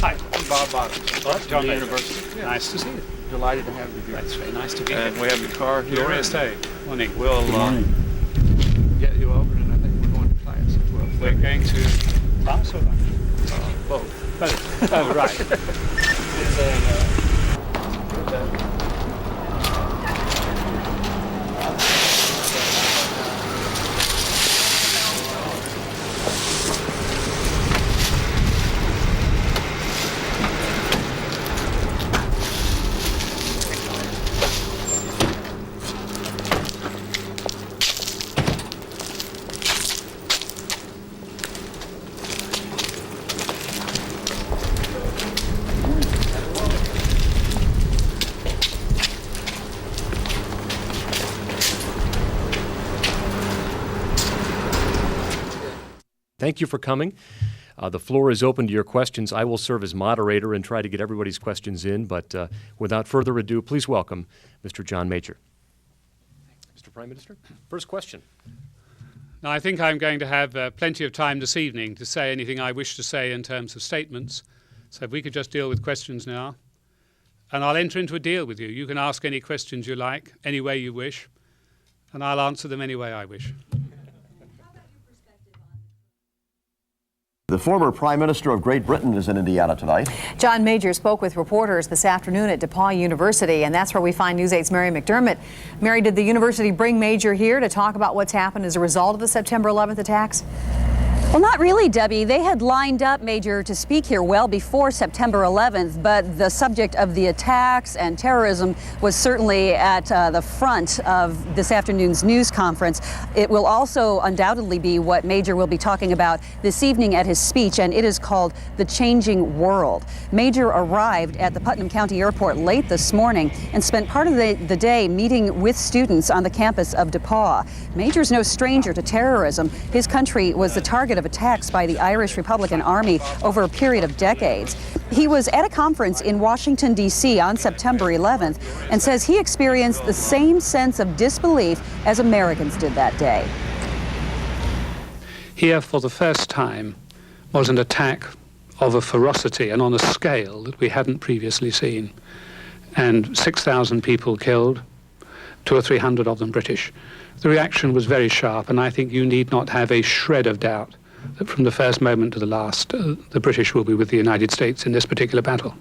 Hi. I'm Bob Bottoms. John University. Yeah. Nice to see you. Delighted to have you here. That's very nice to be And here. we have your car here. Glorious day. Morning. We'll get you over, and I think we're going to class at 12. We're going to class or lunch? Both. Both. Oh, right. Thank you for coming. The floor is open to your questions. I will serve as moderator and try to get everybody's questions in, but without further ado, please welcome Mr. John Major. Mr. Prime Minister, first question. Now, I think I'm going to have plenty of time this evening to say anything I wish to say in terms of statements. So if we could just deal with questions now. And I'll enter into a deal with you. You can ask any questions you like, any way you wish, and I'll answer them any way I wish. The former Prime Minister of Great Britain is in Indiana tonight. John Major spoke with reporters this afternoon at DePauw University, and that's where we find News 8's Mary McDermott. Mary, did the university bring Major here to talk about what's happened as a result of the September 11th attacks? Well, not really, Debbie. They had lined up Major to speak here well before September 11th, but the subject of the attacks and terrorism was certainly at the front of this afternoon's news conference. It will also undoubtedly be what Major will be talking about this evening at his speech, and it is called The Changing World. Major arrived at the Putnam County Airport late this morning and spent part of the day meeting with students on the campus of DePauw. Major's no stranger to terrorism. His country was the target of attacks by the Irish Republican Army over a period of decades. He was at a conference in Washington, D.C. on September 11th and says he experienced the same sense of disbelief as Americans did that day. Here, for the first time, was an attack of a ferocity and on a scale that we hadn't previously seen. And 6,000 people killed, 200 or 300 of them British. The reaction was very sharp, and I think you need not have a shred of doubt that from the first moment to the last, the British will be with the United States in this particular battle.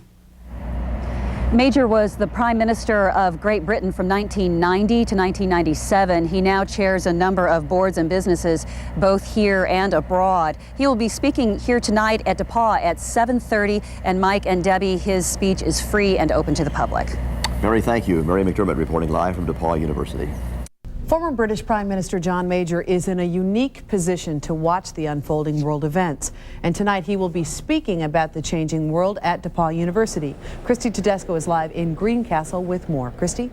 Major was the Prime Minister of Great Britain from 1990 to 1997. He now chairs a number of boards and businesses, both here and abroad. He will be speaking here tonight at DePauw at 7:30. And Mike and Debbie, his speech is free and open to the public. Mary, thank you. Mary McDermott reporting live from DePauw University. Former British Prime Minister John Major is in a unique position to watch the unfolding world events. And tonight he will be speaking about the changing world at DePauw University. Christy Tedesco is live in Greencastle with more. Christy?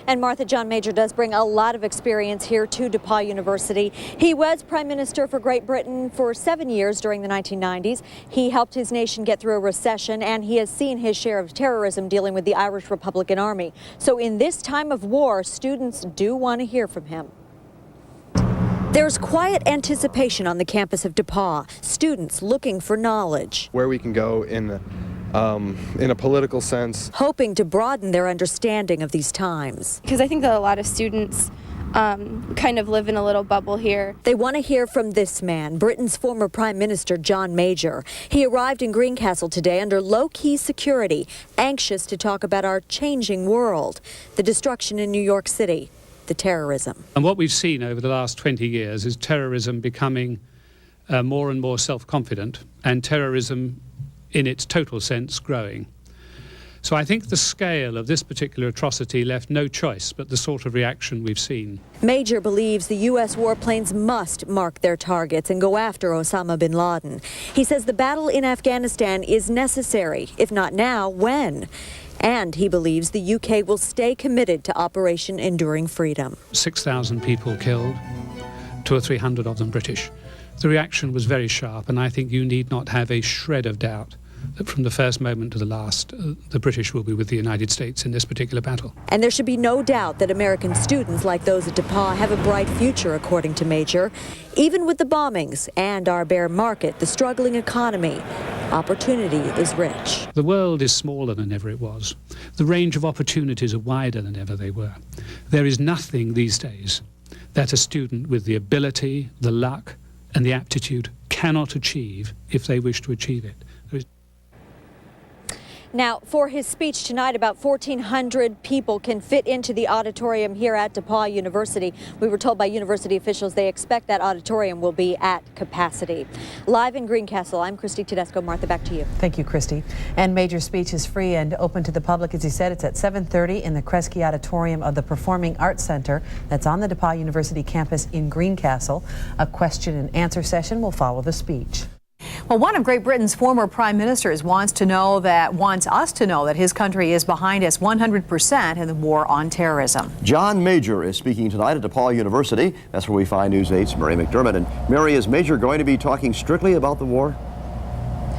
And Martha, John Major does bring a lot of experience here to DePauw University. He was Prime Minister for Great Britain for 7 years during the 1990s. He helped his nation get through a recession, and he has seen his share of terrorism dealing with the Irish Republican Army. So in this time of war, students do want to hear from him. There's quiet anticipation on the campus of DePauw, students looking for knowledge. Where we can go in a political sense. Hoping to broaden their understanding of these times. Because I think that a lot of students kind of live in a little bubble here. They want to hear from this man, Britain's former Prime Minister John Major. He arrived in Greencastle today under low-key security, anxious to talk about our changing world, the destruction in New York City, the terrorism. And what we've seen over the last 20 years is terrorism becoming more and more self-confident, and terrorism in its total sense growing. So I think the scale of this particular atrocity left no choice but the sort of reaction we've seen. Major believes the U.S. warplanes must mark their targets and go after Osama bin Laden. He says the battle in Afghanistan is necessary. If not now, when? And he believes the U.K. will stay committed to Operation Enduring Freedom. 6,000 people killed, 200 or 300 of them British. The reaction was very sharp, and I think you need not have a shred of doubt that from the first moment to the last, the British will be with the United States in this particular battle. And there should be no doubt that American students like those at DePauw have a bright future, according to Major. Even with the bombings and our bear market, the struggling economy, opportunity is rich. The world is smaller than ever it was. The range of opportunities are wider than ever they were. There is nothing these days that a student with the ability, the luck, and the aptitude cannot achieve if they wish to achieve it. Now, for his speech tonight, about 1,400 people can fit into the auditorium here at DePauw University. We were told by university officials they expect that auditorium will be at capacity. Live in Greencastle, I'm Christy Tedesco. Martha, back to you. Thank you, Christy. And Major's speech is free and open to the public. As he said, it's at 7:30 in the Kresge Auditorium of the Performing Arts Center that's on the DePauw University campus in Greencastle. A question and answer session will follow the speech. Well, one of Great Britain's former prime ministers wants us to know that his country is behind us 100% in the war on terrorism. John Major is speaking tonight at DePauw University. That's where we find News 8's Mary McDermott. And Mary, is Major going to be talking strictly about the war?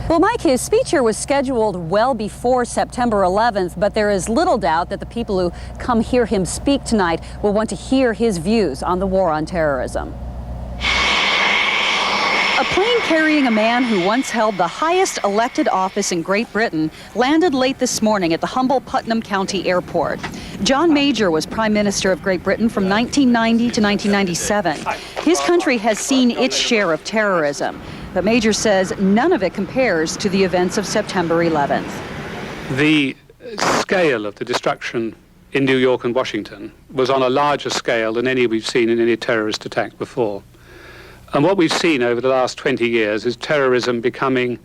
Well, Mike, his speech here was scheduled well before September 11th, but there is little doubt that the people who come hear him speak tonight will want to hear his views on the war on terrorism. A plane carrying a man who once held the highest elected office in Great Britain landed late this morning at the humble Putnam County Airport. John Major was Prime Minister of Great Britain from 1990 to 1997. His country has seen its share of terrorism, but Major says none of it compares to the events of September 11th. The scale of the destruction in New York and Washington was on a larger scale than any we've seen in any terrorist attack before. And what we've seen over the last 20 years is terrorism becoming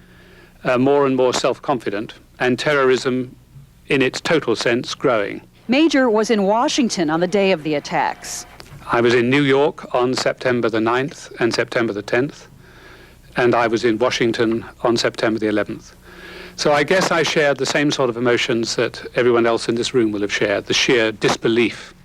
more and more self-confident, and terrorism in its total sense growing. Major was in Washington on the day of the attacks. I was in New York on September the 9th and September the 10th, and I was in Washington on September the 11th. So I guess I shared the same sort of emotions that everyone else in this room will have shared, the sheer disbelief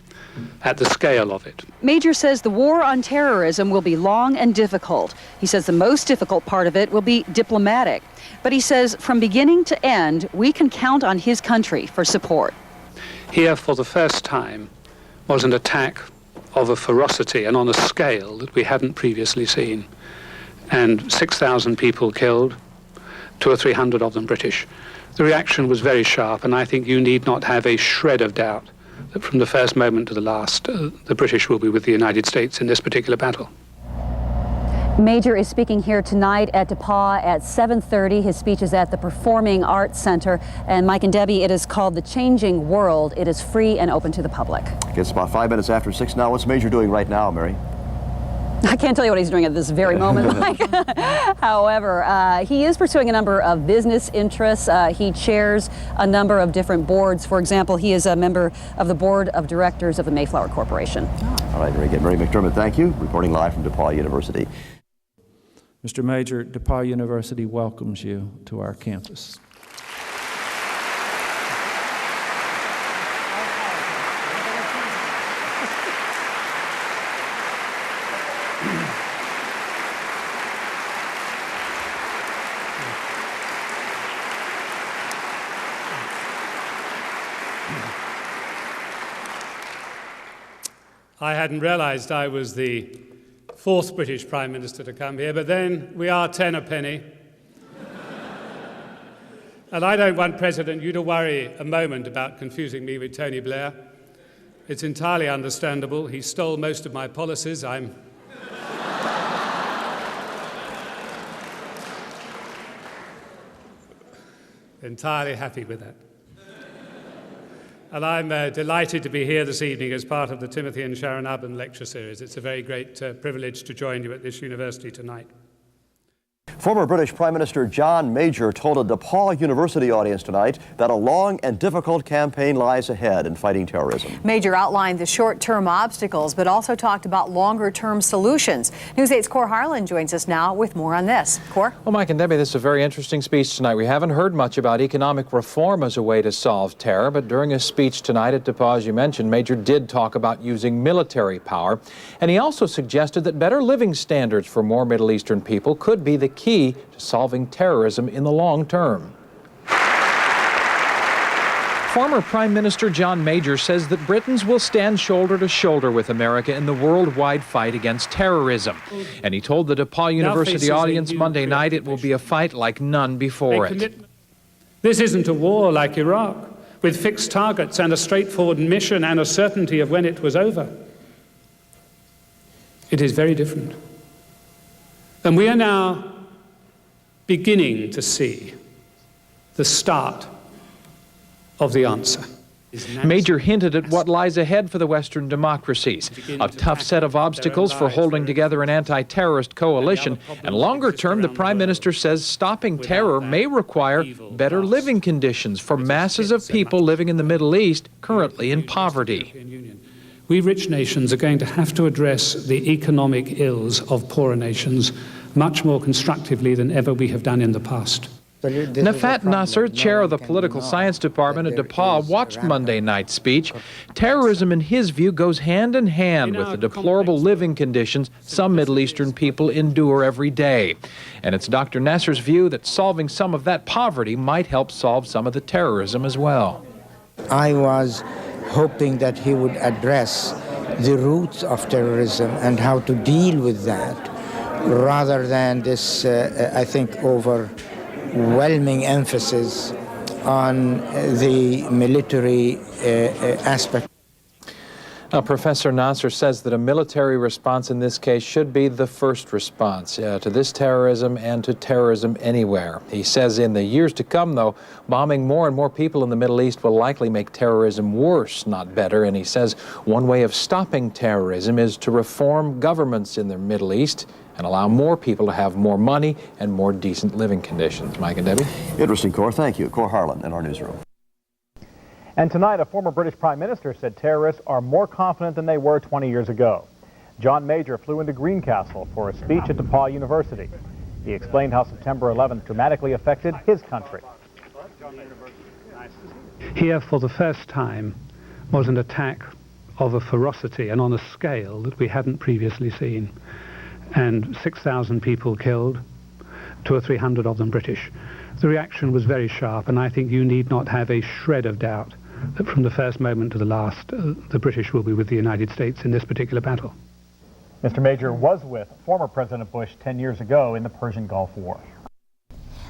at the scale of it. Major says the war on terrorism will be long and difficult. He says the most difficult part of it will be diplomatic. But he says from beginning to end, we can count on his country for support. Here, for the first time, was an attack of a ferocity and on a scale that we hadn't previously seen. And 6,000 people killed, 200 or 300 of them British. The reaction was very sharp, and I think you need not have a shred of doubt that from the first moment to the last, the British will be with the United States in this particular battle. Major is speaking here tonight at DePauw at 7:30. His speech is at the Performing Arts Center. And Mike and Debbie, it is called The Changing World. It is free and open to the public. It's about 5 minutes after 6 now. What's Major doing right now, Mary? I can't tell you what he's doing at this very moment, Mike. However, he is pursuing a number of business interests. He chairs a number of different boards. For example, he is a member of the board of directors of the Mayflower Corporation. All right, very good. Mary McDermott, thank you. Reporting live from DePauw University. Mr. Major, DePauw University welcomes you to our campus. I hadn't realized I was the fourth British Prime Minister to come here, but then we are 10 a penny. And I don't want, President, you to worry a moment about confusing me with Tony Blair. It's entirely understandable. He stole most of my policies. I'm entirely happy with that. And I'm delighted to be here this evening as part of the Timothy and Sharon Ubben lecture series. It's a very great privilege to join you at this university tonight. Former British Prime Minister John Major told a DePauw University audience tonight that a long and difficult campaign lies ahead in fighting terrorism. Major outlined the short-term obstacles, but also talked about longer-term solutions. News 8's HARLAN joins us now with more on this. Cor? Well, Mike and Debbie, this is a very interesting speech tonight. We haven't heard much about economic reform as a way to solve terror, but during his speech tonight at DePauw, as you mentioned, Major did talk about using military power, and he also suggested that better living standards for more Middle Eastern people could be the key to solving terrorism in the long term. Former Prime Minister John Major says that Britons will stand shoulder to shoulder with America in the worldwide fight against terrorism. And he told the DePauw University audience Monday night it will be a fight like none before it. This isn't a war like Iraq, with fixed targets and a straightforward mission and a certainty of when it was over. It is very different. And we are now beginning to see the start of the answer. Major hinted at what lies ahead for the Western democracies, a tough set of obstacles for holding together an anti-terrorist coalition, and longer term, the Prime Minister says stopping terror may require better living conditions for masses of people living in the Middle East currently in poverty. We rich nations are going to have to address the economic ills of poorer nations much more constructively than ever we have done in the past. Nafat Nasser, chair of the Political Science Department at DePauw, watched Monday night's speech. Terrorism, in his view, goes hand in hand with the deplorable living conditions some Middle Eastern people endure every day. And it's Dr. Nasser's view that solving some of that poverty might help solve some of the terrorism as well. I was hoping that he would address the roots of terrorism and how to deal with that, rather than this, I think, overwhelming emphasis on the military aspect. Now, Professor Nasser says that a military response in this case should be the first response to this terrorism and to terrorism anywhere. He says in the years to come, though, bombing more and more people in the Middle East will likely make terrorism worse, not better. And he says one way of stopping terrorism is to reform governments in the Middle East and allow more people to have more money and more decent living conditions. Mike and Debbie? Interesting, Cor. Thank you. Cor HARLAN in our newsroom. And tonight, a former British Prime Minister said terrorists are more confident than they were 20 years ago. John Major flew into Greencastle for a speech at DePauw University. He explained how September 11th dramatically affected his country. Here, for the first time, was an attack of a ferocity and on a scale that we hadn't previously seen. And 6,000 people killed, 200 or 300 of them British. The reaction was very sharp, and I think you need not have a shred of doubt that from the first moment to the last, the British will be with the United States in this particular battle. Mr. Major was with former President Bush 10 years ago in the Persian Gulf War.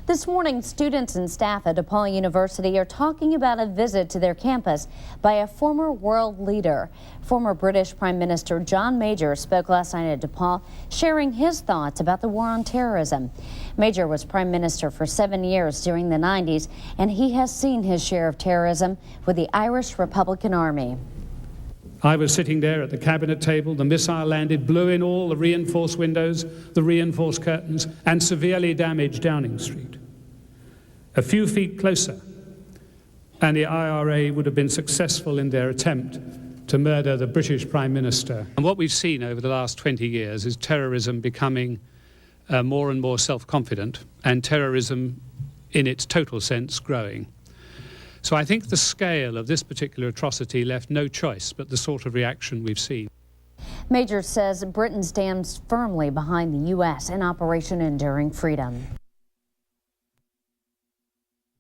This morning, students and staff at DePauw University are talking about a visit to their campus by a former world leader. Former British Prime Minister John Major spoke last night at DePauw, sharing his thoughts about the war on terrorism. Major was Prime Minister for 7 years during the 90s, and he has seen his share of terrorism with the Irish Republican Army. I was sitting there at the cabinet table. The missile landed, blew in all the reinforced windows, the reinforced curtains, and severely damaged Downing Street. A few feet closer, and the IRA would have been successful in their attempt to murder the British Prime Minister. And what we've seen over the last 20 years is terrorism becoming more and more self-confident, and terrorism in its total sense growing. So I think the scale of this particular atrocity left no choice but the sort of reaction we've seen. Major says Britain stands firmly behind the U.S. in Operation Enduring Freedom.